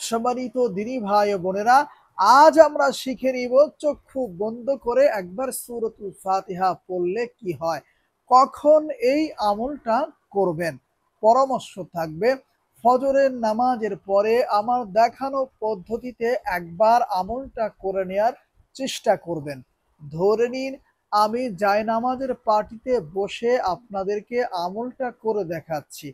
সম্মানিত দিনী ভাই ও বোনেরা, আজ আমরা শিখে নিব চক্ষু বন্ধ করে একবার সূরাতুল ফাতিহা পড়লে কি হয়, কখন এই আমলটা করবেন। পরামর্শ থাকবে, ফজরের নামাজের পরে আমার দেখানো পদ্ধতিতে একবার আমলটা করে নেয়ার চেষ্টা করবেন। ধরে নিন আমি জায়নামাজের পাটিতে বসে আপনাদেরকে আমলটা করে দেখাচ্ছি।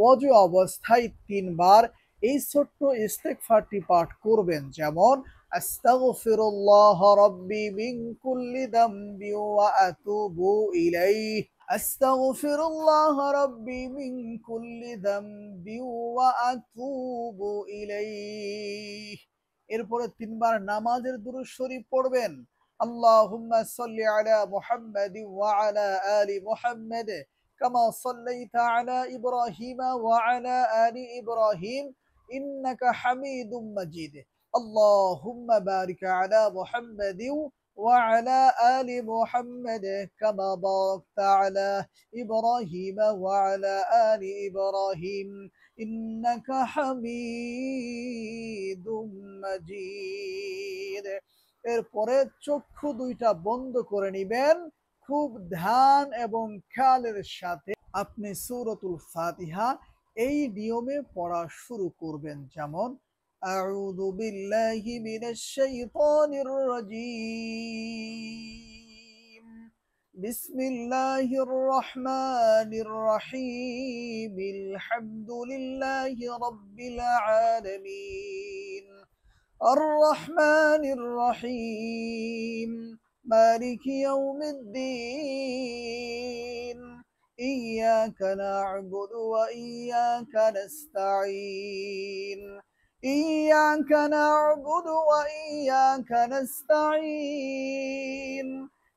অজু অবস্থায় ৩ বার এই ছোট্ট ইস্তেগফারটি পাঠ করবেন, যেমন আস্তাগফিরুল্লাহ রাব্বি মিন কুল্লি যামবি ওয়া আতুবু ইলাইহি, আস্তাগফিরুল্লাহ রাব্বি মিন কুল্লি যামবি ওয়া আতুবু ইলাইহি। এরপরে ৩ বার নামাজের দুরূদ শরীফ পড়বেন, আল্লাহুম্মা সাল্লি আলা মুহাম্মাদিন ওয়া আলা আলি মুহাম্মাদ কামা সাল্লাইতা আলা ইব্রাহিম ওয়া আলা আলি ইব্রাহিম ইন্নাকা হামিদুম মাজিদ। আল্লাহুম্মা বারিক আলা মুহাম্মাদিন ওয়া আলা আলি মুহাম্মাদ কামা বারাকতা আলা ইব্রাহিম ওয়া আলা আলি ইব্রাহিম ইন্নাকা হামিদুম মাজিদ। এরপরে চক্ষু দুইটা বন্ধ করে নিবেন। খুব ধ্যান এবং খেয়ালের সাথে আপনি সূরাতুল ফাতিহা এই নিয়মে পড়া শুরু করবেন, যেমন আউযু বিল্লাহি মিনাশ শাইতানির রাজীম, বিসমিল্লাহির রহমানির রহিম, আলহামদুলিল্লাহি রাব্বিল আলামিন, আর রহমানির রহিম, মালিকি ইয়াউমিদ্দিন, ইয়্যাকা না'বুদু ওয়া ইয়্যাকা নাস্তাঈন, ইয়্যাকা না'বুদু ওয়া ইয়্যাকা নাস্তাঈন,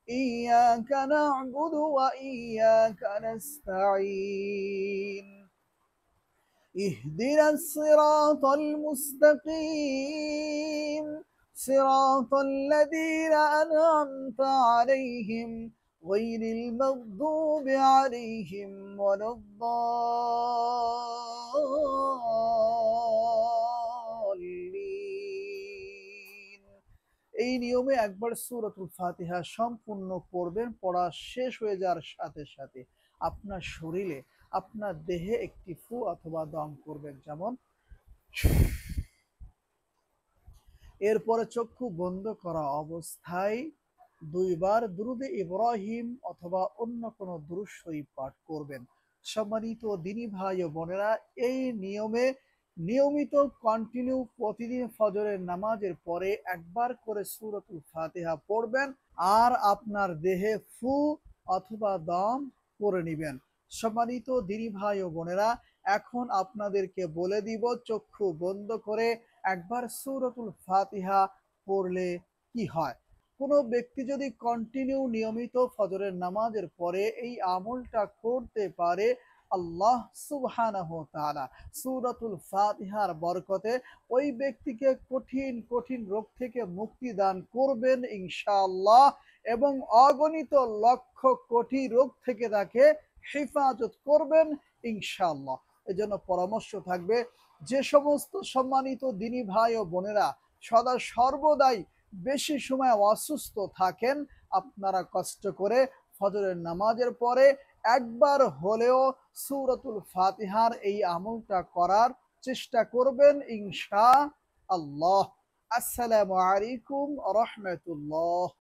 ইয়্যাকা না'বুদু ওয়া ইয়্যাকা নাস্তাঈন, اهدنا الصراط المستقيم صراط الذين أنعمت عليهم غير المغضوب عليهم ولا الضالين। এই নিয়মে একবার সূরাতুল ফাতিহা সম্পূর্ণ পড়বেন। পড়া শেষ হয়ে যাওয়ার সাথে সাথে আপনার শরীরে, আপনার দেহে একটি ফু অথবা দম করবেন, যেমন। এরপরে চক্ষু বন্ধ করা অবস্থায় ২ বার দুরুদে ইব্রাহিম অথবা অন্য কোনো দুরূদ শরীফ পাঠ করবেন। সম্মানিত দিনী ভাই ও বোনেরা, এই নিয়মে নিয়মিত কন্টিনিউ প্রতিদিন ফজরের নামাজের পরে একবার করে সূরাতুল ফাতিহা পড়বেন আর আপনার দেহে ফু অথবা দম করে নিবেন। সম্মানিত দিনী ভাই ও বোনেরা, এখন আপনাদেরকে বলে দিব চক্ষু বন্ধ করে একবার সূরাতুল ফাতিহা পড়লে কি হয়। কোনো ব্যক্তি যদি কন্টিনিউ নিয়মিত ফজরের নামাজের পরে এই আমলটা করতে পারে, আল্লাহ সুবহানাহু ওয়া তাআলা সূরাতুল ফাতিহার বরকতে ওই ব্যক্তিকে কঠিন কঠিন রোগ থেকে মুক্তি দান করবেন ইনশাআল্লাহ, এবং অগণিত লক্ষ কোটি রোগ থেকে তাকে হেফাজত করবেন ইনশাআল্লাহ। এজন্য পরামর্শ থাকবে, যে সমস্ত সম্মানিত দিনী ভাই ও বোনেরা সদা সর্বদাই বেশি সময় অসুস্থ থাকেন, আপনারা কষ্ট করে ফজরের নামাজের পরে একবার হলেও সূরাতুল ফাতিহার এই আমলটা করার চেষ্টা করবেন ইনশাআল্লাহ। আসসালামু আলাইকুম ওয়া রাহমাতুল্লাহ।